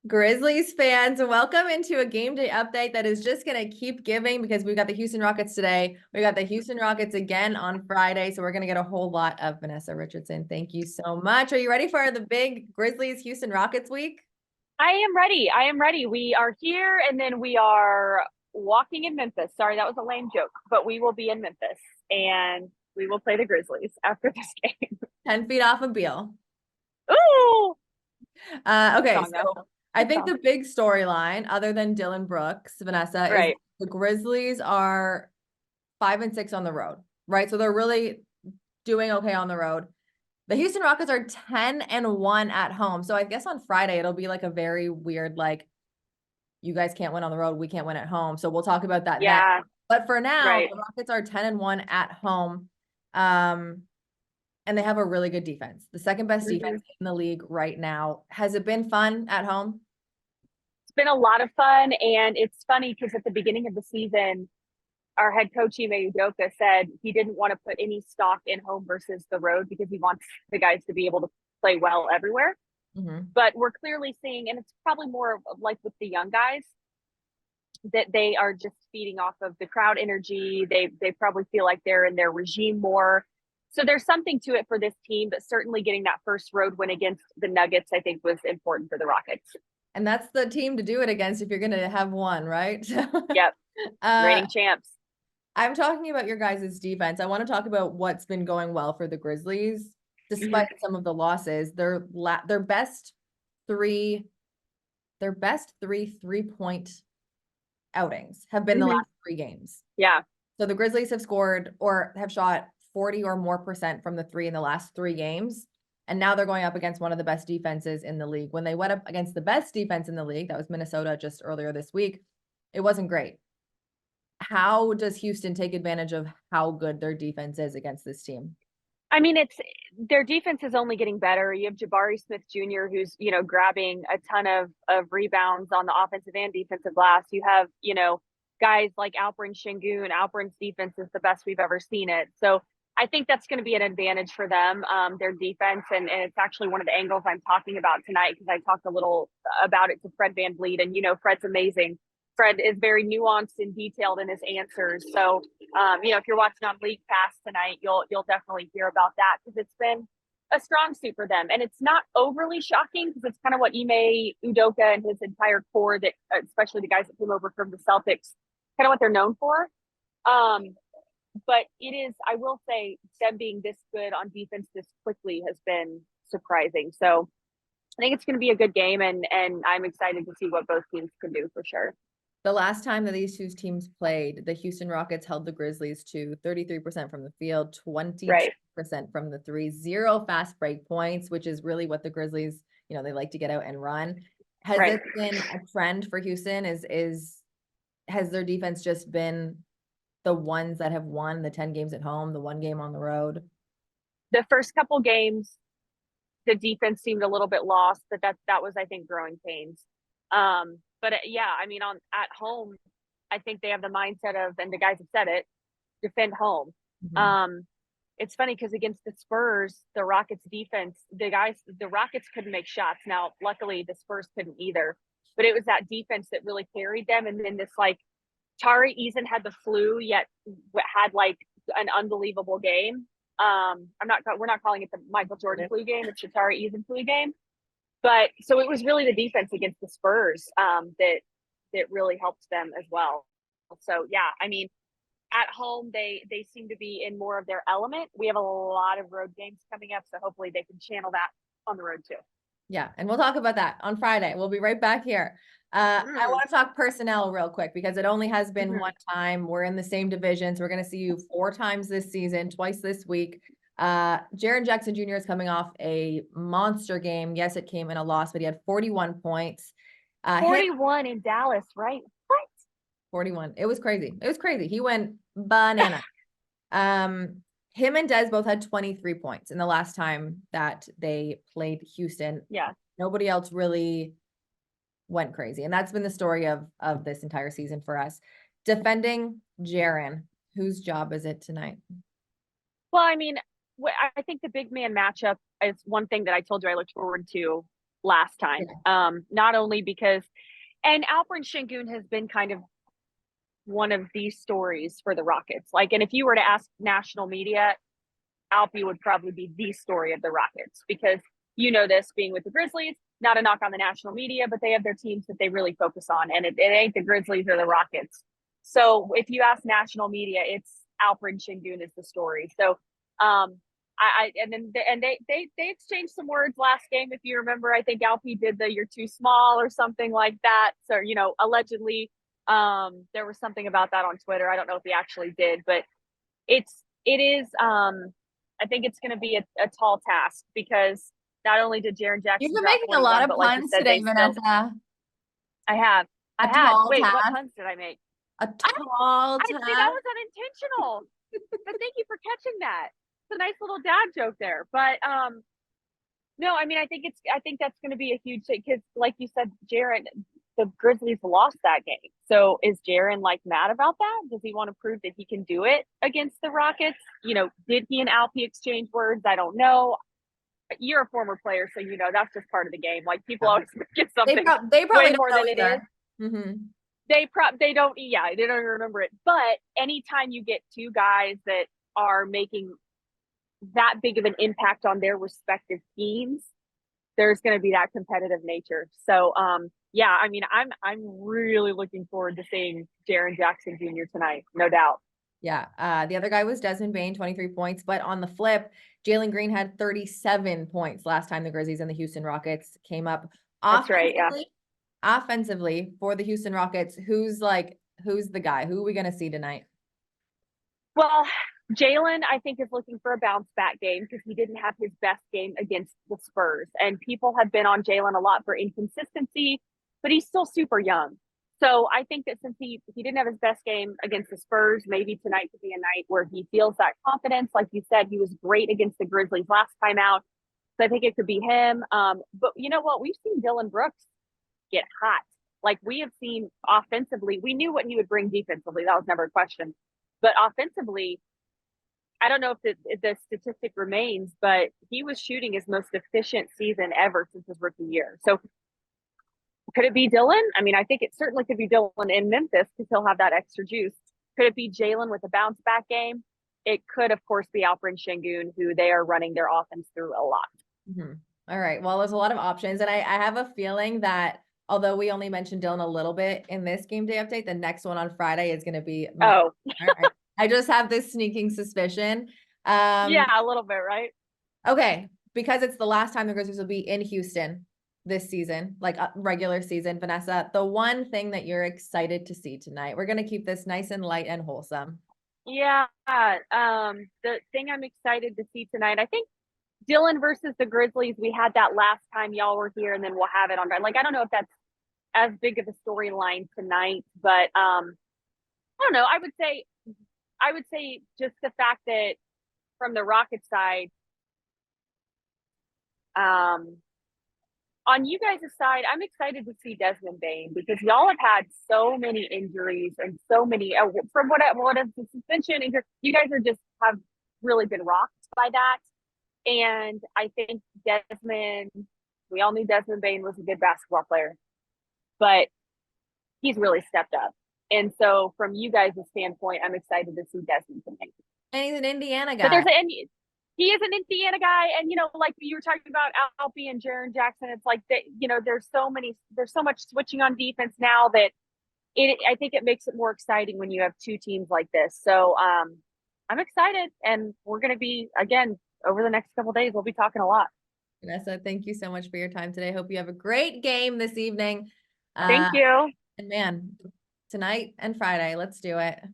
Grizzlies fans, welcome into a game day update that is just going to keep giving because we've got the Houston Rockets today. We got the Houston Rockets again on Friday, so we're going to get a whole lot of Vanessa Richardson. Thank you so much. Are you ready for the big Grizzlies Houston Rockets week? I am ready. I am ready. We are here and then we are walking in Memphis. Sorry, that was a lame joke, but we will be in Memphis and we will play the Grizzlies after this game. 10 feet off of Beal. Ooh, good Okay, song though. so I Good think song. the big storyline, other than Dylan Brooks, Vanessa, is Right. the Grizzlies are 5-6 on the road, right? So they're really doing okay on the road. The Houston Rockets are 10-1 at home. So I guess on Friday it'll be like a very weird, like, you guys can't win on the road, we can't win at home. So we'll talk about that then. Yeah. But for now, Right. the Rockets are 10-1 at home. Um, and they have a really good defense. The second best hmm defense in the league right now. Has it been fun at home? It's been a lot of fun. And it's funny because at the beginning of the season, our head coach, Ime Udoka, said he didn't want to put any stock in home versus the road because he wants the guys to be able to play well everywhere. Mm-hmm. But we're clearly seeing, and it's probably more of like with the young guys, that they are just feeding off of the crowd energy. They probably feel like they're in their regime more. So there's something to it for this team, but certainly getting that first road win against the Nuggets, I think, was important for the Rockets. And that's the team to do it against if you're going to have one, right? Yep, uh, reigning champs. I'm talking about your guys' defense. I want to talk about what's been going well for the Grizzlies, Mm-hmm. despite some of the losses. Their three best three-point outings have been the Mm-hmm. last three games. Yeah, So the Grizzlies have scored or have shot 40 or more percent from the three in the last three games. And now they're going up against one of the best defenses in the league. When they went up against the best defense in the league, that was Minnesota just earlier this week, it wasn't great. How does Houston take advantage of how good their defense is against this team? I mean, it's their defense is only getting better. You have Jabari Smith Jr., who's grabbing a ton of rebounds on the offensive and defensive glass. You have guys like Alperen Şengün. Alperen's defense is the best we've ever seen it. So I think that's going to be an advantage for them, their defense, and it's actually one of the angles I'm talking about tonight because I talked a little about it to Fred VanVleet, and Fred's amazing. Fred is very nuanced and detailed in his answers. So if you're watching on League Pass tonight, you'll definitely hear about that because it's been a strong suit for them, and it's not overly shocking because it's kind of what Ime Udoka and his entire core, that especially the guys that came over from the Celtics, kind of what they're known for. Um, but it is, I will say, them being this good on defense this quickly has been surprising. So I think it's going to be a good game, and I'm excited to see what both teams can do for sure. The last time that these two teams played, the Houston Rockets held the Grizzlies to 33% from the field, 22% from the three, zero fast break points, which is really what the Grizzlies, they like to get out and run. Has Right. this been a trend for Houston? Has their defense just been the ones that have won the 10 games at home, the one game on the road? The first couple games, the defense seemed a little bit lost, but that was, I think, growing pains. But yeah, I mean, on at home, I think they have the mindset of, and the guys have said it, defend home. Mhm. Um, it's funny because against the Spurs, the Rockets defense, the Rockets couldn't make shots. Now, luckily, the Spurs couldn't either, but it was that defense that really carried them. And then this, like, Tari Eason had the flu, yet had like an unbelievable game. We're not calling it the Michael Jordan flu game. It's the Tari Eason flu game. But so it was really the defense against the Spurs that really helped them as well. So yeah, I mean, at home they seem to be in more of their element. We have a lot of road games coming up, so hopefully they can channel that on the road too. Yeah, and we'll talk about that on Friday. We'll be right back here. I Mm, want to talk personnel real quick because it only has been mm-hmm. one time. We're in the same division, so we're going to see you four times this season, twice this week. Jaren Jackson Jr. is coming off a monster game. Yes, it came in a loss, but he had 41 points. Him 41 in Dallas, right? What? 41. It was crazy. It was crazy. He went banana. Um, him and Dez both had 23 points in the last time that they played Houston. Yeah. Nobody else really went crazy. And that's been the story of this entire season for us. Defending Jaren, whose job is it tonight? Well, I mean, I think the big man matchup is one thing that I told you I looked forward to last time. Not only because, and Alperen Şengün has been kind of one of these stories for the Rockets. Like, and if you were to ask national media, Alpi would probably be the story of the Rockets, because you know this, being with the Grizzlies, not a knock on the national media, but they have their teams that they really focus on, and it ain't the Grizzlies or the Rockets. So if you ask national media, it's Alperen Şengün is the story. So they exchanged some words last game. If you remember, I think Alpi did the "you're too small" or something like that. So, you know, allegedly, there was something about that on Twitter. I don't know if he actually did, but it is I think it's going to be a tall task, because not only did Jaren Jackson You've been drop making a 21, lot of but like you puns said, today, they still, Vanessa. I have. A tall Wait, what task. puns did I make? A tall I see, task. that was unintentional. But thank you for catching that. It's a nice little dad joke there. But no, I mean, I think that's going to be a huge thing, because, like you said, Jaren, the Grizzlies lost that game. So is Jaren like mad about that? Does he want to prove that he can do it against the Rockets? You know, did he and Alpi exchange words? I don't know. You're a former player, so you know that's just part of the game. Like, people always get something They probably way more don't than know it is. Mm-hmm. They don't even remember it. But anytime you get two guys that are making that big of an impact on their respective teams, there's going to be that competitive nature. So yeah, I mean, I'm really looking forward to seeing Jaren Jackson Jr. tonight, no doubt. Yeah. The other guy was Desmond Bane, 23 points. But on the flip, Jalen Green had 37 points last time the Grizzlies and the Houston Rockets came up. That's right, yeah. Offensively for the Houston Rockets, who's the guy? Who are we going to see tonight? Well, Jalen, I think, is looking for a bounce back game, because he didn't have his best game against the Spurs. And people have been on Jalen a lot for inconsistency, but he's still super young. So I think that since he didn't have his best game against the Spurs, maybe tonight could be a night where he feels that confidence. Like you said, he was great against the Grizzlies last time out. So I think it could be him. But you know what? We've seen Dylan Brooks get hot. Like, we have seen offensively, we knew what he would bring defensively. That was never a question. But offensively, I don't know if the statistic remains, but he was shooting his most efficient season ever since his rookie year. So could it be Dylan? I mean, I think it certainly could be Dylan in Memphis, because he'll have that extra juice. Could it be Jalen with a bounce back game? It could, of course, be Alperen Şengün, who they are running their offense through a lot. Mm-hmm. All right. Well, there's a lot of options. And I have a feeling that although we only mentioned Dylan a little bit in this game day update, the next one on Friday is going to be. Oh, all right. I just have this sneaking suspicion. Yeah, a little bit, right? Okay. Because it's the last time the Grizzlies will be in Houston this season, like a regular season, Vanessa, the one thing that you're excited to see tonight, we're going to keep this nice and light and wholesome. Yeah. The thing I'm excited to see tonight, I think Dylan versus the Grizzlies, we had that last time y'all were here, and then we'll have it on. Like, I don't know if that's as big of a storyline tonight, but I don't know. I would say just the fact that from the Rockets side, on you guys' side, I'm excited to see Desmond Bane, because y'all have had so many injuries and so many from what is the suspension. You guys have really been rocked by that. And I think Desmond, we all knew Desmond Bane was a good basketball player, but he's really stepped up. And so from you guys' standpoint, I'm excited to see Desmond tonight. And he's an Indiana guy. But he is an Indiana guy. And, you know, like you were talking about Alpi and Jaren Jackson, it's like that, you know, there's so much switching on defense now that I think it makes it more exciting when you have two teams like this. So I'm excited, and we're going to be, again, over the next couple of days, we'll be talking a lot. Vanessa, thank you so much for your time today. Hope you have a great game this evening. Thank you. And man, tonight and Friday, let's do it.